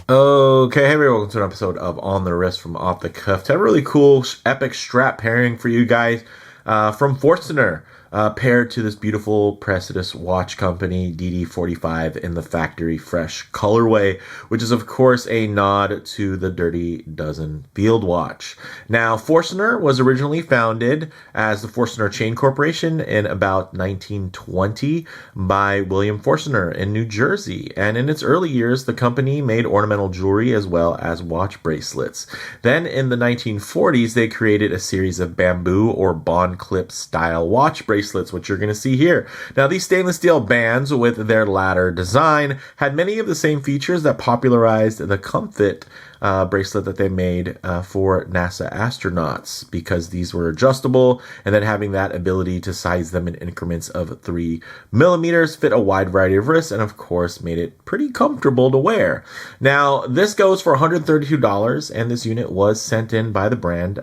Okay, hey everyone, welcome to an episode of On the Wrist from Off the Cuff. To have a really cool, epic strap pairing for you guys from Forstner, paired to this beautiful Praesidus Watch Company DD45 in the factory fresh colorway, which is of course a nod to the Dirty Dozen field watch. Now, Forstner was originally founded as the Forstner Chain Corporation in about 1920 by William Forstner in New Jersey, and in its early years, the company made ornamental jewelry as well as watch bracelets. Then in the 1940s, they created a series of bamboo or Bonklip style watch bracelets, which you're going to see here. Now, these stainless steel bands with their ladder design had many of the same features that popularized the Comfit bracelet that they made for NASA astronauts, because these were adjustable, and then having that ability to size them in increments of 3 millimeters, fit a wide variety of wrists, and of course made it pretty comfortable to wear. Now, this goes for $132, and this unit was sent in by the brand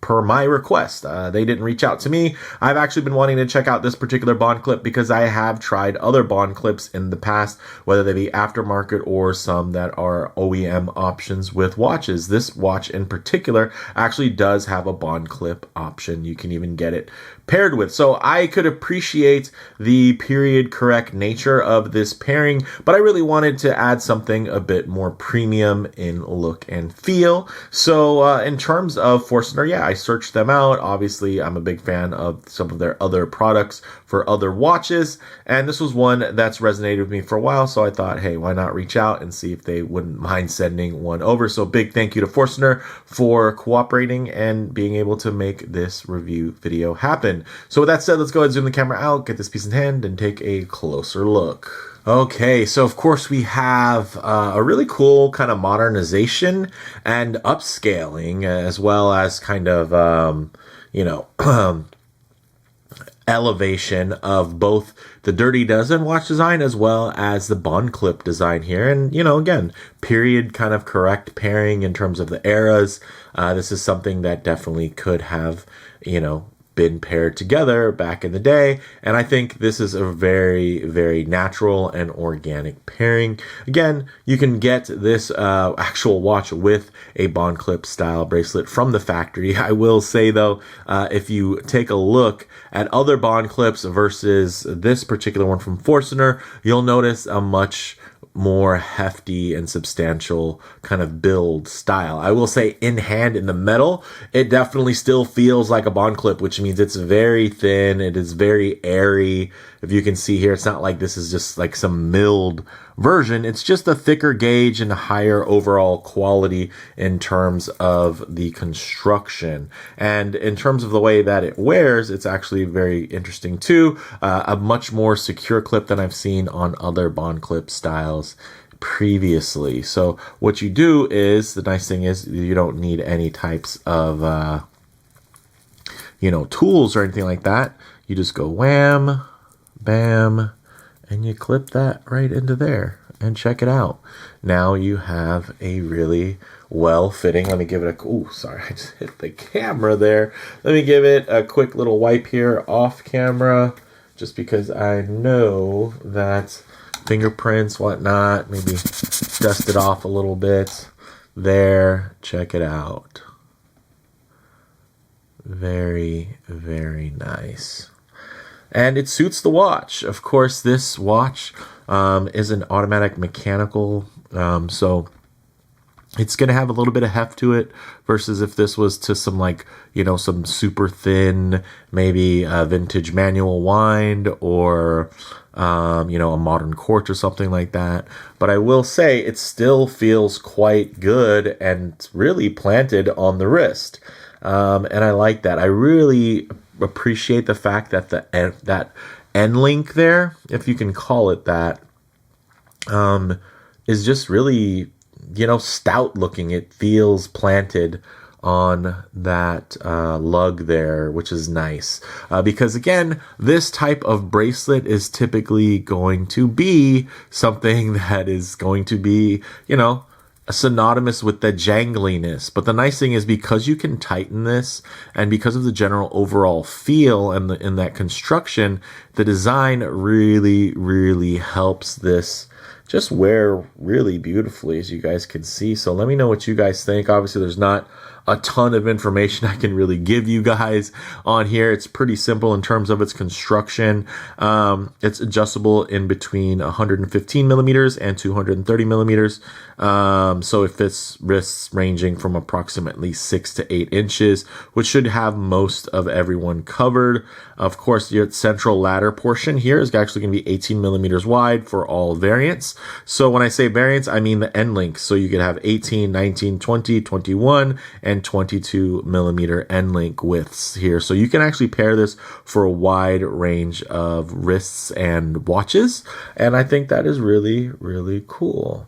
per my request. They didn't reach out to me. I've actually been wanting to check out this particular Bonklip because I have tried other Bonklips in the past, whether they be aftermarket or some that are OEM options with watches. This watch in particular actually does have a Bonklip option. You can even get it paired with. So I could appreciate the period correct nature of this pairing, but I really wanted to add something a bit more premium in look and feel. So in terms of Forstner, yeah, I searched them out. Obviously, I'm a big fan of some of their other products for other watches, and this was one that's resonated with me for a while, so I thought, hey, why not reach out and see if they wouldn't mind sending one over. So big thank you to Forstner for cooperating and being able to make this review video happen. So with that said, let's go ahead and zoom the camera out, get this piece in hand, and take a closer look. Okay, so of course we have a really cool kind of modernization and upscaling, as well as kind of, elevation of both the Dirty Dozen watch design as well as the Bonklip design here. And, again, period kind of correct pairing in terms of the eras. This is something that definitely could have, been paired together back in the day, and I think this is a very, very natural and organic pairing. Again, you can get this actual watch with a Bonklip style bracelet from the factory. I will say though, if you take a look at other Bonklips versus this particular one from Forstner, you'll notice a much more hefty and substantial kind of build style. I will say in hand, in the metal, it definitely still feels like a Bonklip, which means it's very thin. It is very airy. If you can see here, it's not like this is just like some milled version. It's just a thicker gauge and a higher overall quality in terms of the construction. And in terms of the way that it wears, it's actually very interesting too. A much more secure clip than I've seen on other Bonklip styles previously. So what you do is, the nice thing is, you don't need any types of, tools or anything like that. You just go wham, bam, and you clip that right into there, and check it out. Now you have a really well-fitting, let me give it a, sorry, I just hit the camera there. Let me give it a quick little wipe here off camera, just because I know that fingerprints, whatnot, maybe dust it off a little bit. There, check it out. Very, very nice. And it suits the watch. Of course, this watch is an automatic mechanical, so it's going to have a little bit of heft to it, versus if this was to some some super thin, maybe a vintage manual wind, or a modern quartz or something like that. But I will say it still feels quite good and really planted on the wrist. And I like that. I really appreciate the fact that that end link there, if you can call it that, is just really, stout looking. It feels planted on that lug there, which is nice. Because again, this type of bracelet is typically going to be something that is going to be, synonymous with the jangliness. But the nice thing is, because you can tighten this, and because of the general overall feel and in that construction, the design really, really helps this just wear really beautifully, as you guys can see. So let me know what you guys think. Obviously, there's not a ton of information I can really give you guys on here. It's pretty simple in terms of its construction. It's adjustable in between 115 millimeters and 230 millimeters. So it fits wrists ranging from approximately 6 to 8 inches, which should have most of everyone covered. Of course, your central ladder portion here is actually going to be 18 millimeters wide for all variants. So when I say variants, I mean the end length. So you could have 18, 19, 20, 21, and 22 millimeter end link widths here. So you can actually pair this for a wide range of wrists and watches. And I think that is really, really cool.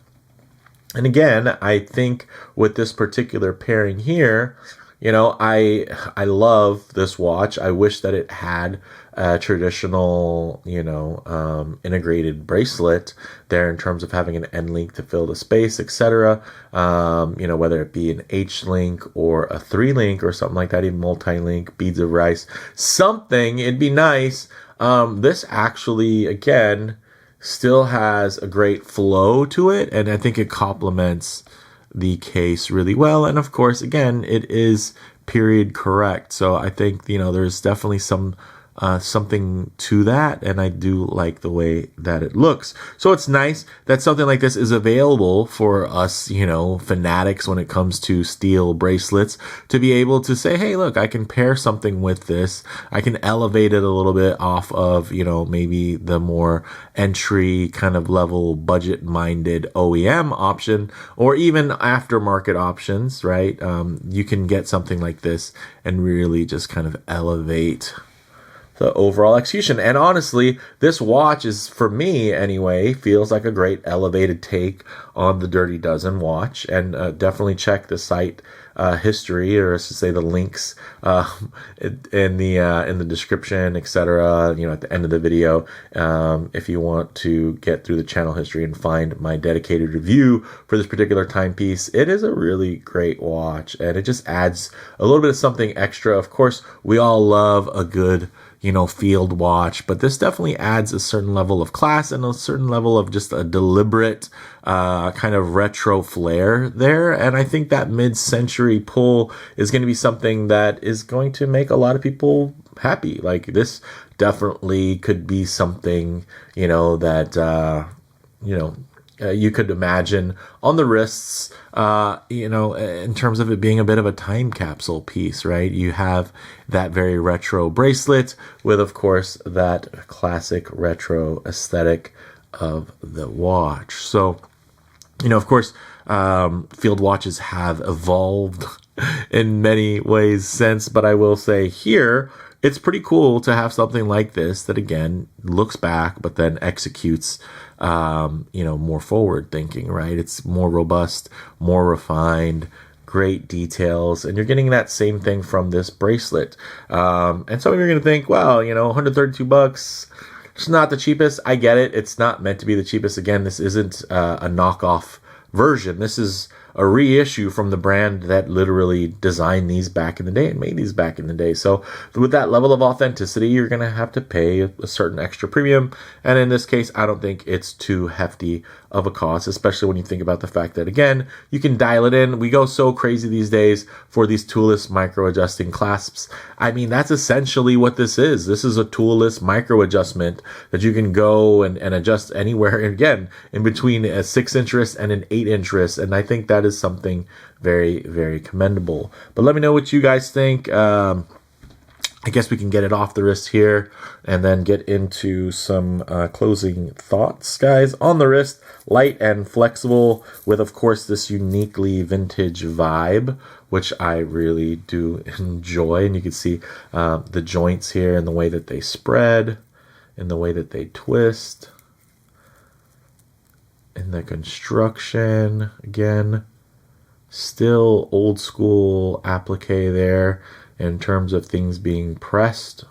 And again, I think with this particular pairing here, you know, I love this watch. I wish that it had a traditional, you know, integrated bracelet there in terms of having an end link to fill the space, etc. You know, whether it be an H link or a 3-link or something like that, even multi-link, beads of rice, something, it'd be nice. This actually, again, still has a great flow to it, and I think it complements the case really well. And of course, again, it is period correct, so I think, you know, there's definitely something to that, and I do like the way that it looks. So it's nice that something like this is available for us, you know, fanatics when it comes to steel bracelets, to be able to say, hey, look, I can pair something with this. I can elevate it a little bit off of, you know, maybe the more entry kind of level budget minded OEM option, or even aftermarket options, right? You can get something like this and really just kind of elevate the overall execution. And honestly, this watch is, for me anyway, feels like a great elevated take on the Dirty Dozen watch. And definitely check the site history, or as to say the links in the description, etc. You know, at the end of the video, if you want to get through the channel history and find my dedicated review for this particular timepiece. It is a really great watch, and it just adds a little bit of something extra. Of course, we all love a good, you know, field watch, but this definitely adds a certain level of class and a certain level of just a deliberate kind of retro flair there. And I think that mid-century pull is going to be something that is going to make a lot of people happy. Like, this definitely could be something, you know, that you could imagine on the wrists, you know, in terms of it being a bit of a time capsule piece, right? You have that very retro bracelet with, of course, that classic retro aesthetic of the watch. So, you know, of course, field watches have evolved in many ways since, but I will say here, it's pretty cool to have something like this that, again, looks back, but then executes, you know, more forward thinking, right? It's more robust, more refined, great details, and you're getting that same thing from this bracelet. And so you're going to think, well, you know, $132, it's not the cheapest. I get it. It's not meant to be the cheapest. Again, this isn't a knockoff version. This is a reissue from the brand that literally designed these back in the day and made these back in the day. So with that level of authenticity, you're going to have to pay a certain extra premium. And in this case, I don't think it's too hefty of a cost, especially when you think about the fact that, again, you can dial it in. We go so crazy these days for these toolless micro adjusting clasps. I mean, that's essentially what this is. This is a toolless micro adjustment that you can go and adjust anywhere, again, in between a 6-inch wrist and an 8-inch wrist. And I think that is something very, very commendable. But let me know what you guys think. I guess we can get it off the wrist here and then get into some closing thoughts, guys. On the wrist, light and flexible with, of course, this uniquely vintage vibe, which I really do enjoy. And you can see the joints here and the way that they spread and the way that they twist. And the construction, again, still old school applique there in terms of things being pressed.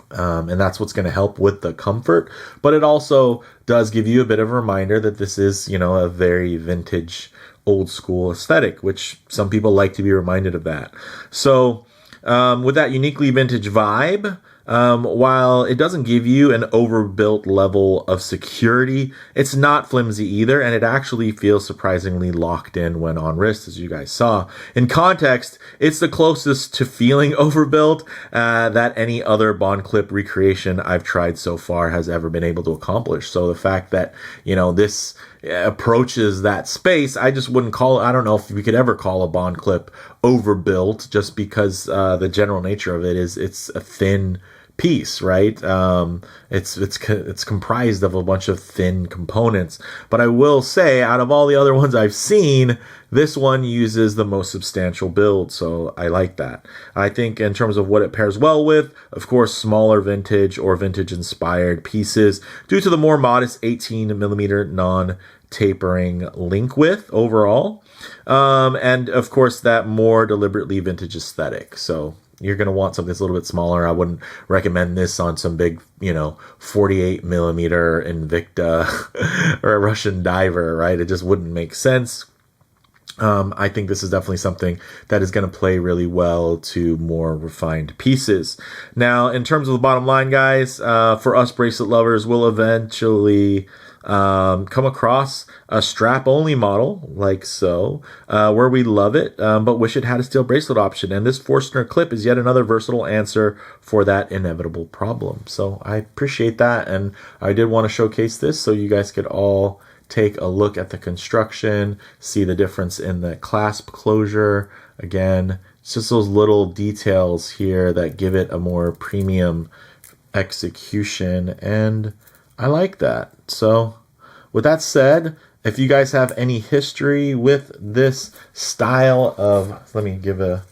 And that's what's going to help with the comfort. But it also does give you a bit of a reminder that this is, you know, a very vintage, old school aesthetic, which some people like to be reminded of that. So with that uniquely vintage vibe, While it doesn't give you an overbuilt level of security, it's not flimsy either, and it actually feels surprisingly locked in when on wrist, as you guys saw. In context, it's the closest to feeling overbuilt that any other Bonklip recreation I've tried so far has ever been able to accomplish. So the fact that, this approaches that space, I just wouldn't call it, I don't know if we could ever call a Bonklip overbuilt, just because the general nature of it is it's a thin piece, right? It's comprised of a bunch of thin components. But I will say, out of all the other ones I've seen, this one uses the most substantial build, so I like that. I think in terms of what it pairs well with, of course, smaller vintage or vintage-inspired pieces due to the more modest 18mm non-tapering link width overall, and of course that more deliberately vintage aesthetic. So you're going to want something that's a little bit smaller. I wouldn't recommend this on some big, 48mm Invicta or a Russian diver, right? It just wouldn't make sense. I think this is definitely something that is going to play really well to more refined pieces. Now, in terms of the bottom line, guys, for us bracelet lovers, we'll eventually come across a strap-only model like so, where we love it, but wish it had a steel bracelet option. And this Forstner Klip is yet another versatile answer for that inevitable problem. So I appreciate that, and I did want to showcase this so you guys could all take a look at the construction, see the difference in the clasp closure. Again, it's just those little details here that give it a more premium execution, and I like that. So with that said, if you guys have any history with this style of, let me give the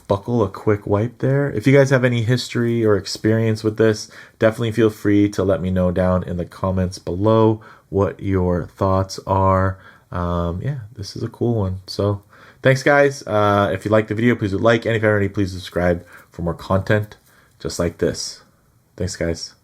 buckle a quick wipe there. If you guys have any history or experience with this, definitely feel free to let me know down in the comments below what your thoughts are. Yeah, this is a cool one. So thanks, guys. If you liked the video, please do like, and if you haven't already, please subscribe for more content just like this. Thanks, guys.